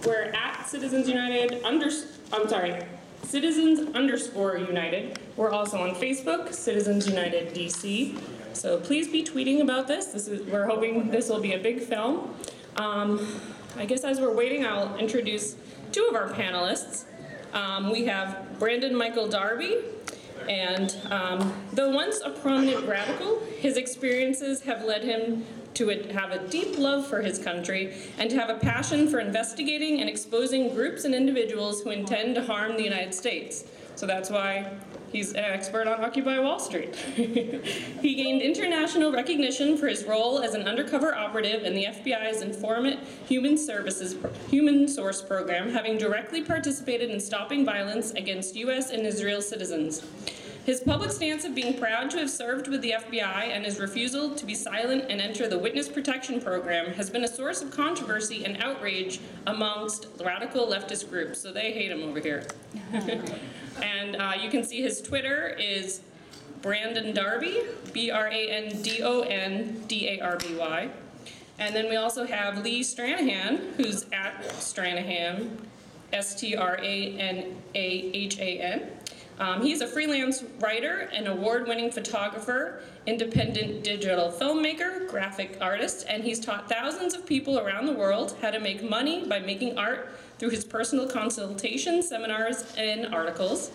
We're at Citizens United Citizens_United. We're also on Facebook, Citizens United DC. So please be tweeting about this. We're hoping this will be a big film. I guess as we're waiting, I'll introduce two of our panelists. We have Brandon Michael Darby, and though once a prominent radical, his experiences have led him to have a deep love for his country and to have a passion for investigating and exposing groups and individuals who intend to harm the United States. So that's why he's an expert on Occupy Wall Street. He gained international recognition for his role as an undercover operative in the FBI's Informant Human Source Program, having directly participated in stopping violence against U.S. and Israel citizens. His public stance of being proud to have served with the FBI and his refusal to be silent and enter the Witness Protection Program has been a source of controversy and outrage amongst radical leftist groups, so they hate him over here. And you can see his Twitter is Brandon Darby, BRANDONDARBY. And then we also have Lee Stranahan, who's at Stranahan, STRANAHAN. He's a freelance writer, an award-winning photographer, independent digital filmmaker, graphic artist, and he's taught thousands of people around the world how to make money by making art through his personal consultations, seminars, and articles.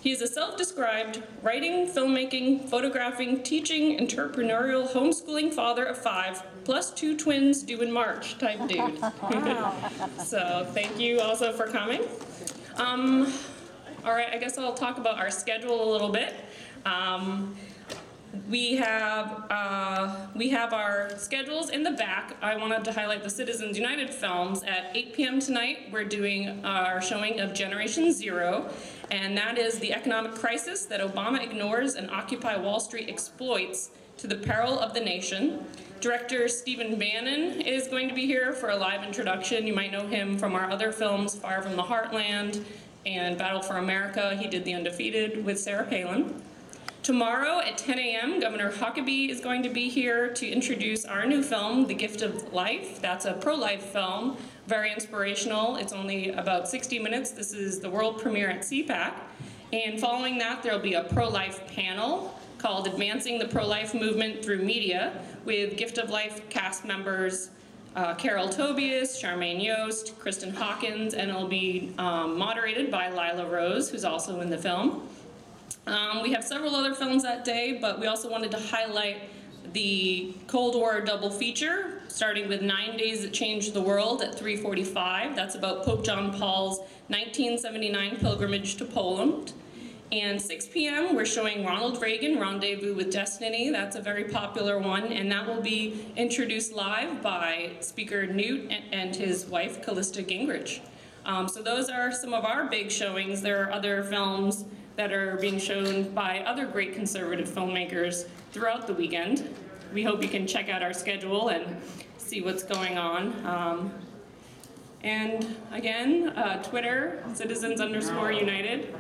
He is a self-described writing, filmmaking, photographing, teaching, entrepreneurial, homeschooling father of 5, plus 2 twins due in March type dude. So thank you also for coming. All right, I guess I'll talk about our schedule a little bit. We have our schedules in the back. I wanted to highlight the Citizens United films. At 8 p.m. tonight, we're doing our showing of Generation Zero, and that is the economic crisis that Obama ignores and Occupy Wall Street exploits to the peril of the nation. Director Stephen Bannon is going to be here for a live introduction. You might know him from our other films, Fire from the Heartland and Battle for America. He did The Undefeated with Sarah Palin. Tomorrow at 10 a.m., Governor Huckabee is going to be here to introduce our new film, The Gift of Life. That's a pro-life film, very inspirational. It's only about 60 minutes. This is the world premiere at CPAC. And following that, there'll be a pro-life panel called Advancing the Pro-Life Movement Through Media with Gift of Life cast members Carol Tobias, Charmaine Yost, Kristen Hawkins, and it'll be moderated by Lila Rose, who's also in the film. We have several other films that day, but we also wanted to highlight the Cold War double feature, starting with 9 Days That Changed the World at 3:45. That's about Pope John Paul's 1979 pilgrimage to Poland. And 6 p.m., we're showing Ronald Reagan, Rendezvous with Destiny. That's a very popular one, and that will be introduced live by Speaker Newt and his wife, Callista Gingrich. So those are some of our big showings. There are other films that are being shown by other great conservative filmmakers throughout the weekend. We hope you can check out our schedule and see what's going on. And again, Twitter, Citizens_United.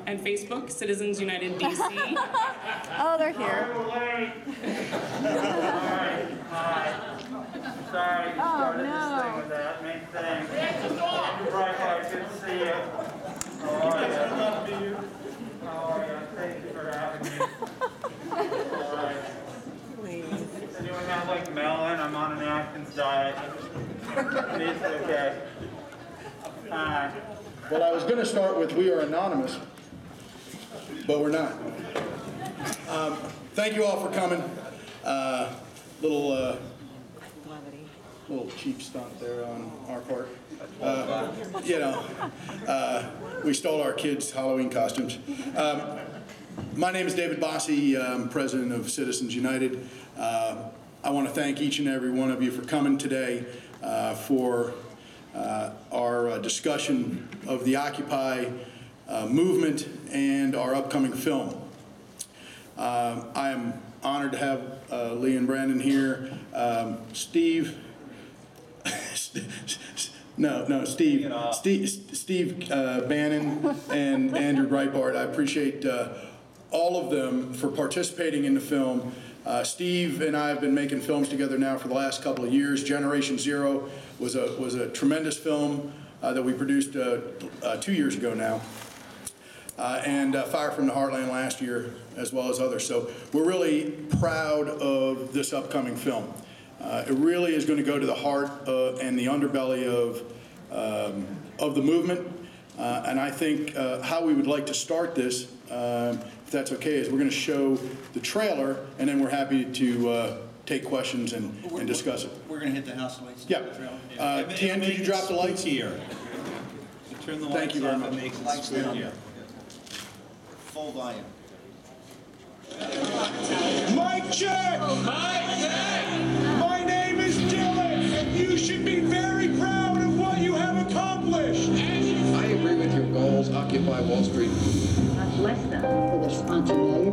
And Facebook, Citizens United DC. Oh, they're here. Sorry, you started no. this thing with that. Main thing. Breitbart, good to see you. How are you? How are you? Thank you for having me. All right. Please. Does anyone have like melon? I'm on an Atkins diet. It's okay. Hi. Well, I was going to start with we are anonymous, but we're not. Thank you all for coming. Little cheap stunt there on our part. We stole our kids' Halloween costumes. My name is David Bossie. I'm president of Citizens United. I want to thank each and every one of you for coming today for our discussion of the Occupy movement and our upcoming film. I am honored to have Lee and Brandon here. Steve Bannon and Andrew Breitbart. I appreciate all of them for participating in the film. Steve and I have been making films together now for the last couple of years. Generation Zero was a tremendous film that we produced 2 years ago now. And Fire from the Heartland last year, as well as others. So we're really proud of this upcoming film. It really is going to go to the heart and the underbelly of the movement. And I think how we would like to start this, if that's okay, is we're going to show the trailer, and then we're happy to take questions and discuss it. We're going to hit the house lights. Yeah. Tian, could you drop the lights? Here. Turn the lights Thank you very off much. and make it Lights down. here. Full volume. Mic check! Mic check! My name is Dylan, and you should be very proud of what you have accomplished. I agree with your goals. Occupy Wall Street. God bless them for their spontaneity.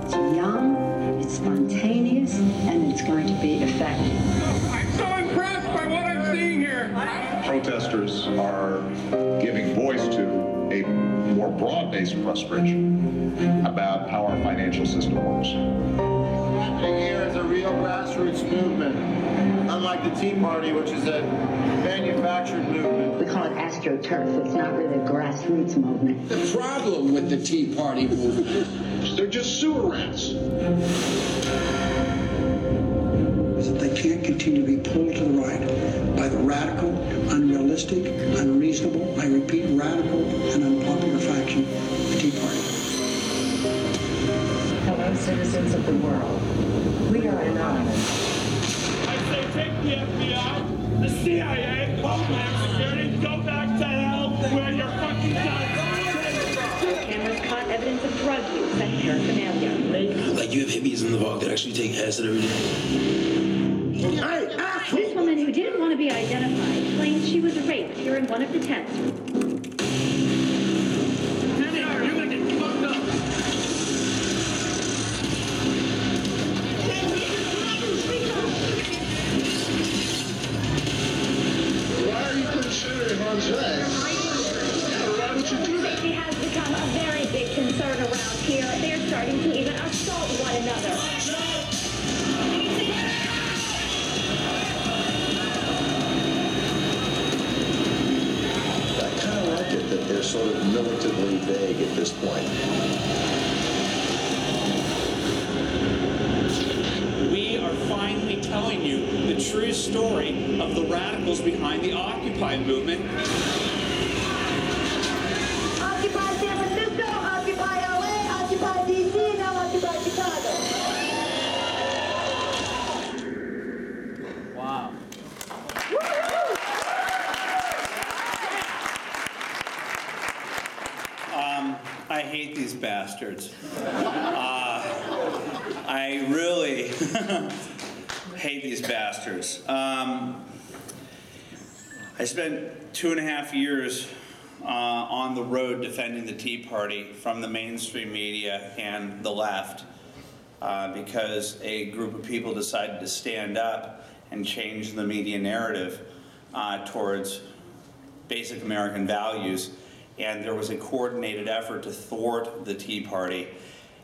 It's young, it's spontaneous, and it's going to be effective. I'm so impressed by what I'm seeing here. Protesters are giving voice to a more broad-based frustration about how our financial system works. Happening here is a real grassroots movement, unlike the Tea Party, which is a manufactured movement. We call it astroturf. It's not really a grassroots movement. The problem with the Tea Party movement, They're just sewer rats. Is that they can't continue to be pulled to the right by the radical, unrealistic, unreasonable, I repeat, radical and unpopular faction, the Tea Party. Hello, citizens of the world. We are anonymous. I say take the FBI, the CIA, Homeland Security, go back to hell where your fucking Cameras caught evidence of drug use and paraphernalia. Like, you have hippies in the vault that actually take acid every day. This woman who didn't want to be identified claims she was raped here in one of the tents. You're gonna get fucked up. Why are you considering Hans? Why would you do that? Safety has become a very big concern around here. They're starting to even assault one another. I kind of like it that they're sort of militantly vague at this point. We are finally telling you the true story of the radicals behind the Occupy movement. Occupy San Francisco, occupy LA, occupy DC, now occupy Chicago. Wow. I hate these bastards. I really hate these bastards. I spent 2.5 years on the road defending the Tea Party from the mainstream media and the left because a group of people decided to stand up and change the media narrative towards basic American values. And there was a coordinated effort to thwart the Tea Party.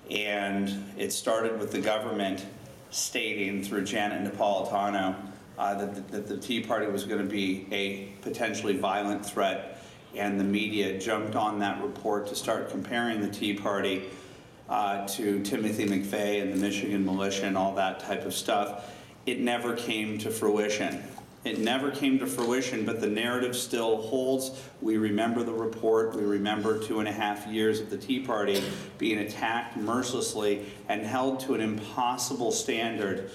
And it started with the government stating through Janet Napolitano that the Tea Party was going to be a potentially violent threat. And the media jumped on that report to start comparing the Tea Party to Timothy McVeigh and the Michigan militia and all that type of stuff. It never came to fruition. It never came to fruition, but the narrative still holds. We remember the report. We remember 2.5 years of the Tea Party being attacked mercilessly and held to an impossible standard.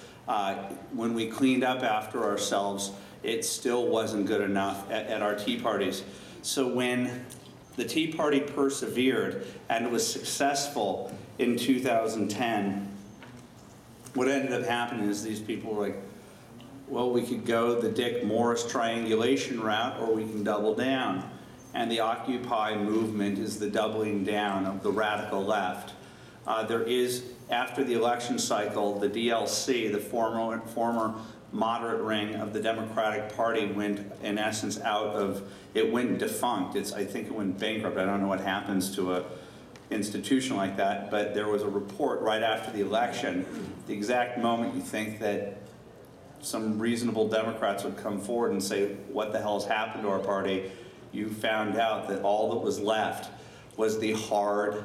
When we cleaned up after ourselves, it still wasn't good enough at our Tea Parties. So when the Tea Party persevered and was successful in 2010, what ended up happening is these people were like, well, we could go the Dick Morris triangulation route, or we can double down. And the Occupy movement is the doubling down of the radical left. There is, after the election cycle, the DLC, the former moderate ring of the Democratic Party, went, in essence, it went defunct. I think it went bankrupt. I don't know what happens to an institution like that, but there was a report right after the election, the exact moment you think that some reasonable Democrats would come forward and say, what the hell's happened to our party, you found out that all that was left was the hard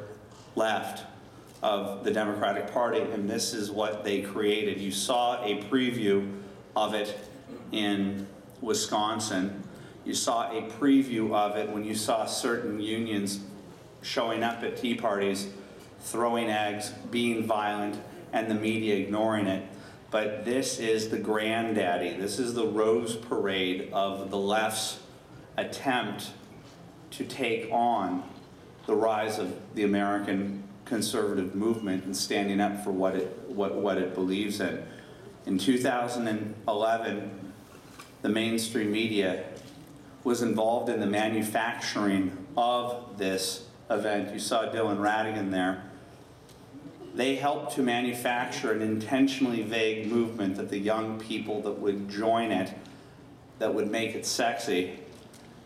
left of the Democratic Party, and this is what they created. You saw a preview of it in Wisconsin. You saw a preview of it when you saw certain unions showing up at tea parties, throwing eggs, being violent, and the media ignoring it. But this is the granddaddy. This is the rose parade of the left's attempt to take on the rise of the American conservative movement and standing up for what it believes in. In 2011, the mainstream media was involved in the manufacturing of this event. You saw Dylan Radigan there. They helped to manufacture an intentionally vague movement that the young people that would join it, that would make it sexy,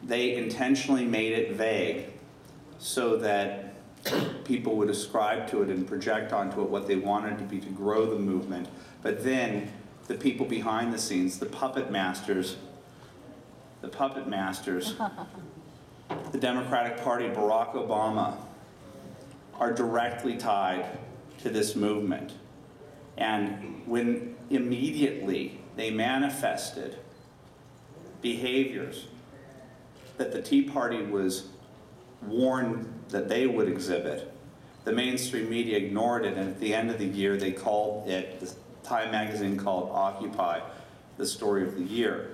they intentionally made it vague so that people would ascribe to it and project onto it what they wanted to be to grow the movement. But then the people behind the scenes, the puppet masters, the Democratic Party, Barack Obama, are directly tied to this movement. And when immediately they manifested behaviors that the Tea Party was warned that they would exhibit, the mainstream media ignored it, and at the end of the year they called it, Time magazine called Occupy, the story of the year.